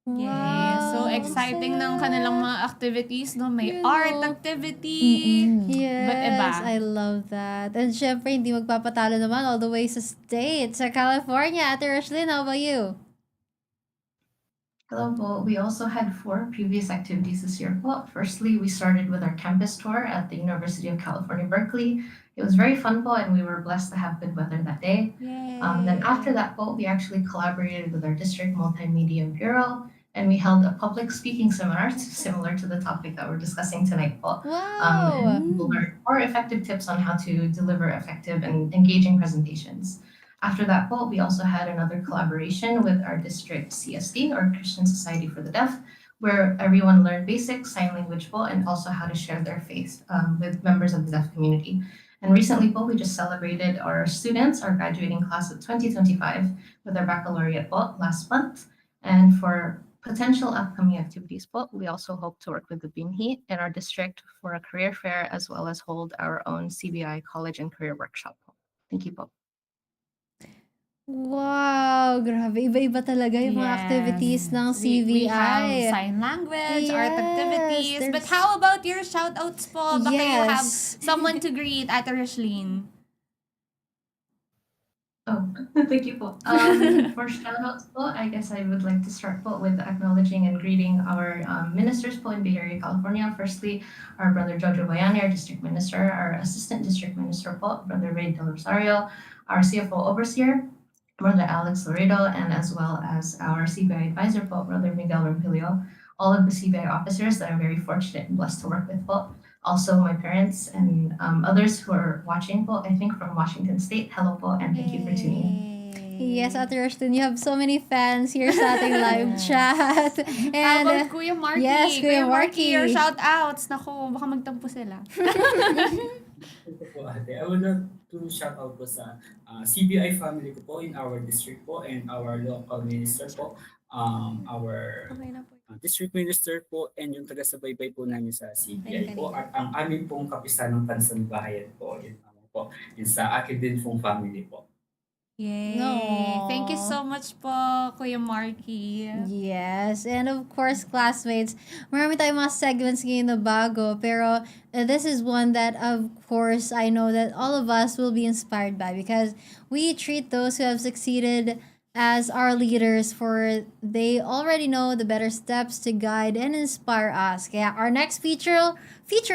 Yes. So exciting ng kanilang mga activities, no? May art activity. Yes, But iba. I love that. And syempre, hindi magpapatalo naman all the way sa States, sa California. Ate Rushlenne, how about you? Hello po. We also had 4 previous activities this year po. Firstly, we started with our campus tour at the University of California, Berkeley. It was very fun po, and we were blessed to have good weather that day. Then after that po, we actually collaborated with our district multimedia bureau, And we held a public speaking seminar similar to the topic that we're discussing tonight po. And we'll learn more effective tips on how to deliver effective and engaging presentations. After that po, we also had another collaboration with our district CSD, or Christian Society for the Deaf, where everyone learned basic sign language po and also how to share their faith with members of the deaf community. And recently po, we just celebrated our students, our graduating class of 2025 with our baccalaureate po last month. And for potential upcoming activities po, we also hope to work with the Binhi in our district for a career fair as well as hold our own CBI college and career workshop po. Thank you po. Wow, grabe. Iba-iba talaga yung mga activities ng CVI. We have sign language, art activities. But how about your shoutouts po? Baka you have someone to greet, Ate Rushlenne. Oh, thank you po. For shoutouts po, I guess I would like to start po with acknowledging and greeting our ministers po in Bay Area, California. Firstly, our brother Jojo Bayani, our district minister, our assistant district minister po, Brother Ray Del Rosario, our CFO overseer, Brother Alex Laredo, and as well as our CBI advisor po, Brother Miguel Rampilio, all of the CBI officers that I'm very fortunate and blessed to work with po. Also my parents and others who are watching po, I think from Washington State. Hello po, and thank you for tuning in. Yes, Ate Rushlenne, you have so many fans here sa ating live chat. And how about Kuya Marky? Yes, Kuya Marky. Your shoutouts. Naku, baka magtampo sila. I would like to shout out po sa CBI family ko po in our district po and our local minister po, our district minister po, and yung taga-subaybay po namin sa CBI po, at ang aming pong kapisan ng Tansanbahayan po, yun po, yun sa akin din pong family po. Yay! No. Thank you so much po, Kuya Marky. Yes, and of course, classmates, marami tayong mga segments ngayon na bago, pero this is one that, of course, I know that all of us will be inspired by because we treat those who have succeeded as our leaders, for they already know the better steps to guide and inspire us. Kaya our next feature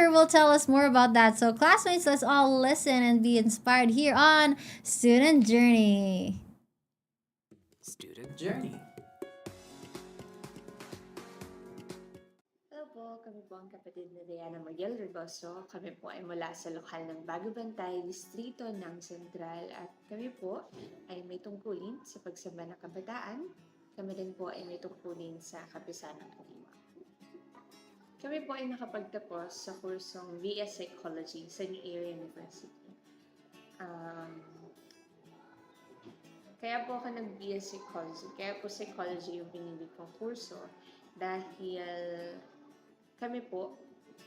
will tell us more about that. So classmates, let's all listen and be inspired here on Student Journey. Student Journey. Hello po, kami po ang kapatid na Diana Mariel Rigoso. Kami po ay mula sa lokal ng Bagubantay, distrito ng Sentral, at kami po ay may tungkulin sa pagsamba ng kabataan. Kami din po ay may tungkulin sa kapisan ng Kadiwa. Kami po ay nakapagtapos sa kursong BS Psychology sa New Era University. Kaya po ako nag-BS Psychology. Kaya po Psychology yung pinili kong kurso dahil kami po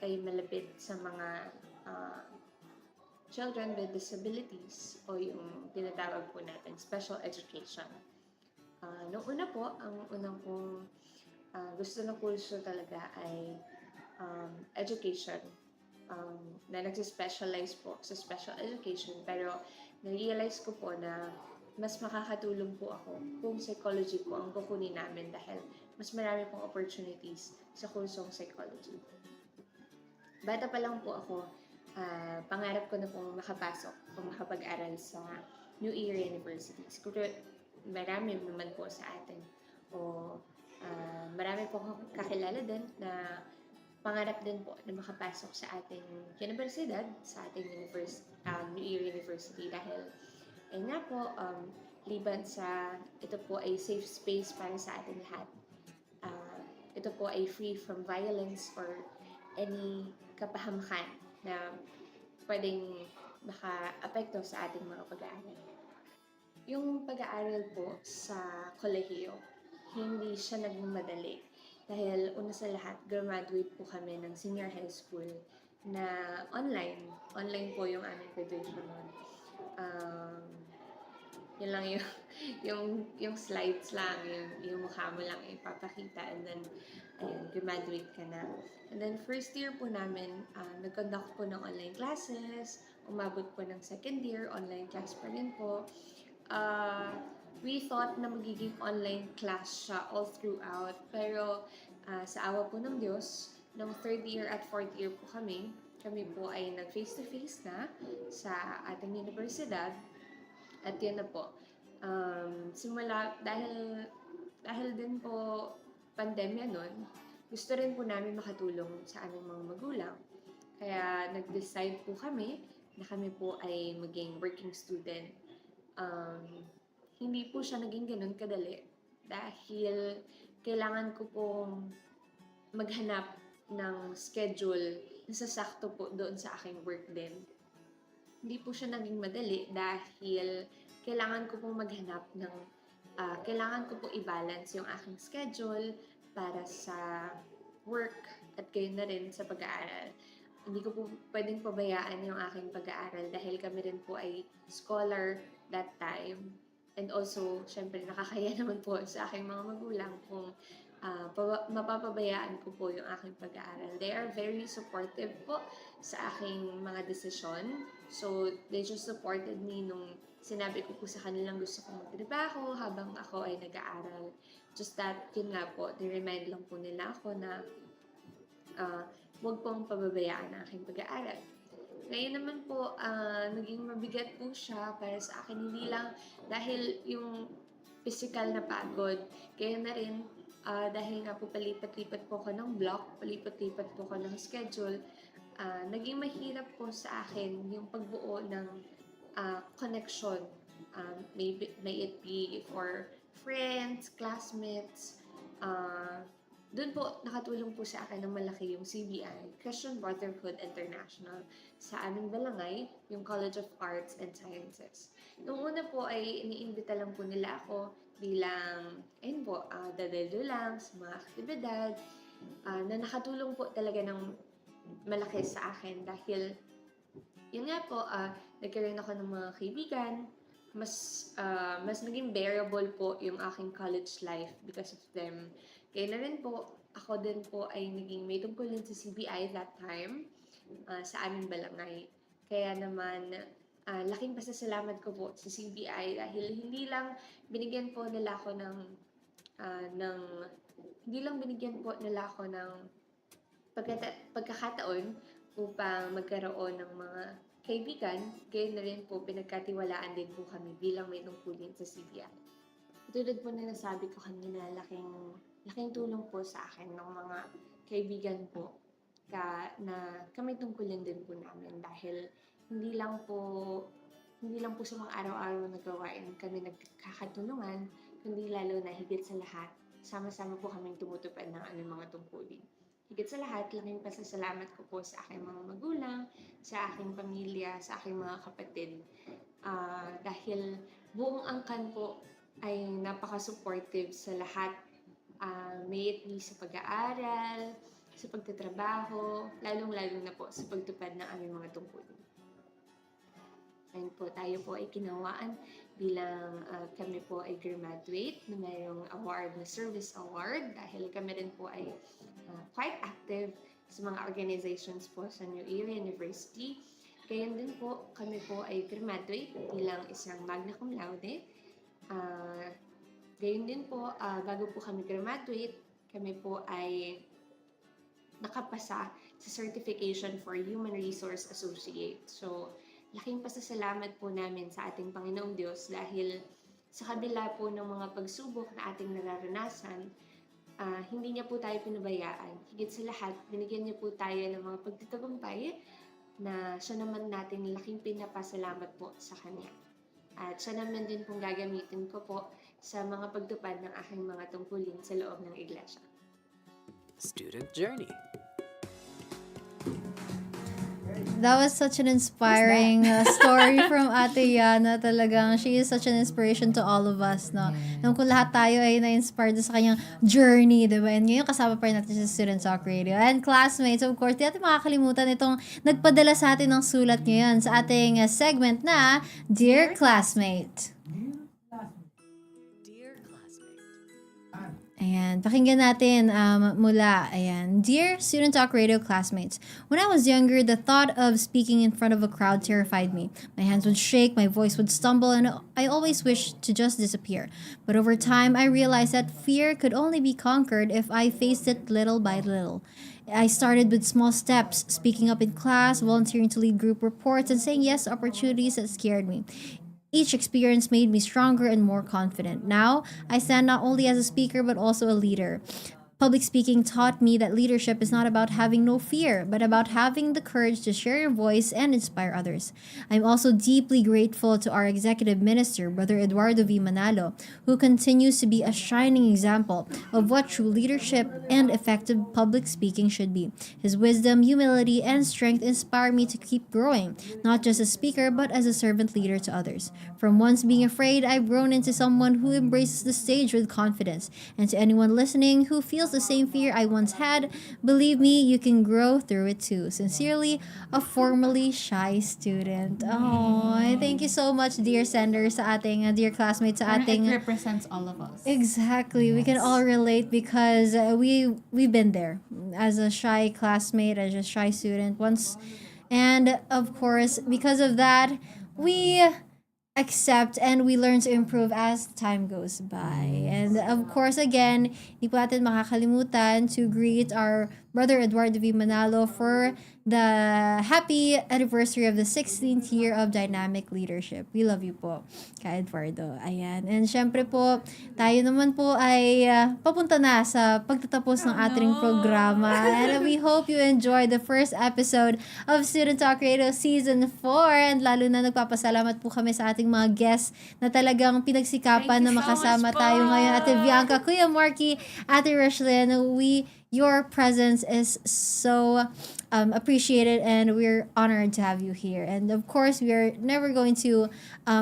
ay malapit sa mga children with disabilities o yung tinatawag po natin special education. Noong una po, ang unang kong gusto ng kurso talaga ay education, na nagsispecialize po sa special education, pero na-realize ko po na mas makakatulong po ako kung psychology po ang kukunin namin dahil mas marami pong opportunities sa kursong psychology. Bata pa lang po ako, pangarap ko na pong makapasok o makapag-aral sa New Era University. Siguro marami naman po sa atin o marami po akong kakilala din na pangarap din po na makapasok sa ating universidad, sa ating New Era University dahil ay nga po, liban sa ito po ay safe space para sa ating lahat. Ito po ay free from violence or any kapahamakan na pwedeng maka-apekto sa ating mga pag-aaral. Yung pag-aaral po sa kolehiyo, hindi siya nagmamadali dahil una sa lahat, graduate po kami ng senior high school na online. Online po yung aming graduation noon. Yun lang yung slides lang, yung mukha mo lang ipapakita, and then graduate ka na. And then first year po namin, nag-conduct po ng online classes, umabot po ng second year, online class pa rin po. We thought na magiging online class siya all throughout, pero sa awa po ng Diyos, ng third year at fourth year po kami po ay nag-face-to-face na sa ating universidad. At yun na po, simula, dahil din po pandemya nun, gusto rin po namin makatulong sa aming mga magulang. Kaya nag-decide po kami na kami po ay maging working student. Hindi po siya naging ganun kadali dahil kailangan ko pong maghanap ng schedule na sasakto po doon sa aking work din. Hindi po siya naging madali dahil kailangan ko pong maghanap ng kailangan ko po i-balance yung aking schedule para sa work at gayon na rin sa pag-aaral. Hindi ko po pwedeng pabayaan yung aking pag-aaral dahil kami rin po ay scholar that time. And also, syempre, nakakaya naman po sa aking mga magulang kung mapapabayaan ko po yung aking pag-aaral. They are very supportive po sa aking mga desisyon. So, they just supported me nung sinabi ko po sa kanilang gusto kong magtrabaho habang ako ay nag-aaral. Just that, yun nga po, ni-remind lang po nila ako na huwag pong pababayaan ang aking pag-aaral. Ngayon naman po, naging mabigat po siya para sa akin. Hindi lang dahil yung physical na pagod. Kaya na rin, dahil nga po palipat-lipat po ako ng block, palipat-lipat po ako ng schedule, naging mahirap po sa akin yung pagbuo ng connection. May it be for friends, classmates. Doon po nakatulong po sa akin ng malaki yung CBI, Christian Brotherhood International, sa aming balangay, yung College of Arts and Sciences. Noong una po ay iniimbita lang po nila ako bilang, ayun po, dadalo lang sa mga aktibidad na nakatulong po talaga ng malaki sa akin dahil yun nga po, nagkaroon ako ng mga kaibigan, mas naging bearable po yung aking college life because of them. Kaya na rin po, ako din po ay naging may tungkulin sa CBI that time sa aming balangay. Kaya naman, laking pasasalamat ko po sa CBI dahil hindi lang binigyan po nila ako ng pagkakataon upang magkaroon ng mga kaibigan, kaya na rin po pinagkatiwalaan din po kami bilang may tungkulin sa CBI. Tulad po na nasabi ko kanina, laking tulong po sa akin ng mga kaibigan po na kami tungkulin din po namin dahil hindi lang po sa mga araw-araw na gawain kami nagkakatulungan, kundi lalo na higit sa lahat, sama-sama po kaming tumutupad ng aming mga tungkulin. Higit sa lahat, laking pasasalamat ko po sa aking mga magulang, sa aking pamilya, sa aking mga kapatid. Dahil buong angkan po ay napaka-supportive sa lahat. May it be sa pag-aaral, sa pagtatrabaho, lalong-lalo na po sa pagtupad ng aming mga tungkulin. Ayun po, tayo po ay kinawaan bilang kami po ay graduate na mayroong award na Service Award dahil kami rin po ay quite active sa mga organizations po sa New Era University. Kaya din po, kami po ay graduate bilang isang magna cum laude. Gayon din po, bago po kami graduate, kami po ay nakapasa sa Certification for Human Resource Associate. So, laking pasasalamat po namin sa ating Panginoong Diyos dahil sa kabila po ng mga pagsubok na ating nararanasan, hindi niya po tayo pinabayaan. Higit sa lahat, binigyan niya po tayo ng mga pagtatagumpay na siya naman natin laking pinapasalamat po sa Kanya. At siya naman din pong gagamitin ko po sa mga pagtupad ng aking mga tungkulin sa loob ng iglesia. Student Journey. That was such an inspiring story from Ate Yana. Talagang she is such an inspiration to all of us, no? Nung kung lahat tayo ay na-inspired sa kanyang journey, diba? And ngayon kasama pa rin natin sa Student Talk Radio. And classmates, of course, di natin makakalimutan itong nagpadala sa atin ng sulat ngayon sa ating segment na Dear Classmate. Ayan, pakinggan natin mula, ayan. Dear Student Talk Radio classmates, when I was younger, the thought of speaking in front of a crowd terrified me. My hands would shake, my voice would stumble, and I always wished to just disappear. But over time, I realized that fear could only be conquered if I faced it little by little. I started with small steps, speaking up in class, volunteering to lead group reports, and saying yes to opportunities that scared me. Each experience made me stronger and more confident. Now, I stand not only as a speaker but also a leader. Public speaking taught me that leadership is not about having no fear, but about having the courage to share your voice and inspire others. I'm also deeply grateful to our executive minister, Brother Eduardo V. Manalo, who continues to be a shining example of what true leadership and effective public speaking should be. His wisdom, humility, and strength inspire me to keep growing, not just as a speaker, but as a servant leader to others. From once being afraid, I've grown into someone who embraces the stage with confidence. And to anyone listening who feels the same fear I once had, believe me, you can grow through it too. Sincerely, a formerly shy student. Oh, thank you so much, dear sender, sa ating, dear classmates, sa ating... It represents all of us. Exactly. We can all relate because we've been there as a shy classmate, as a shy student once. And of course, because of that, we accept and we learn to improve as time goes by. And of course, again, hindi po natin makakalimutan to greet our Brother Eduardo V. Manalo for the happy anniversary of the 16th year of dynamic leadership. We love you po, Ka Eduardo. Ayan. And syempre po, tayo naman po ay papunta na sa pagtatapos ng ating programa. And we hope you enjoyed the first episode of Student Talk Radio Season 4. And lalo na nagpapasalamat po kami sa ating mga guests na talagang pinagsikapan na makasama tayo ngayon. Ate Vianca, Kuya Marky, Ate Rushlenne, your presence is so appreciated and we're honored to have you here. And of course, we are never going to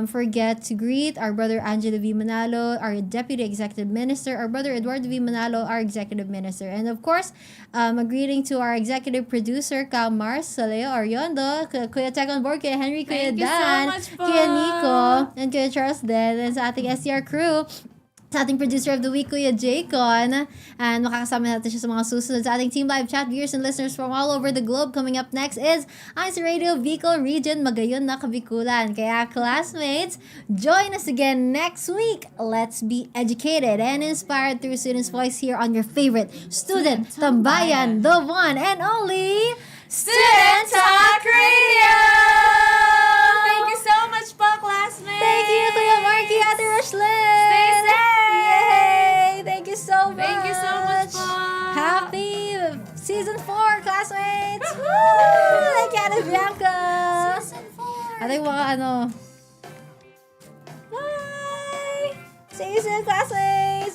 forget to greet our brother Angelo V. Manalo, our Deputy Executive Minister, our brother Eduardo V. Manalo, our Executive Minister. And of course, a greeting to our Executive Producer, Ka Mars Saleo Ariondo, Kuya Tech on Board, Kuya Henry, Kuya Dan, Kuya Nico, and Kuya Charles Den, and sa ating SCR crew, sa ating producer of the week, Kuya Jaycon. And makakasama natin siya sa mga susunod sa ating Team Live chat viewers and listeners from all over the globe. Coming up next is INCRadio Bicol Region, Magayon na Kabikulan. Kaya classmates, join us again next week. Let's be educated and inspired through students' voice here on your favorite Student Tambayan, the one and only Student Talk Radio! Thank you so much po, classmates! Thank you, Kuya Marky, Ate Rushlenne! Stay safe! Thank you so much. Thank you so much po. Happy Season 4, classmates. Woo! Like Ate Vianca. Season 4. At yung mga Bye! See you soon, classmates.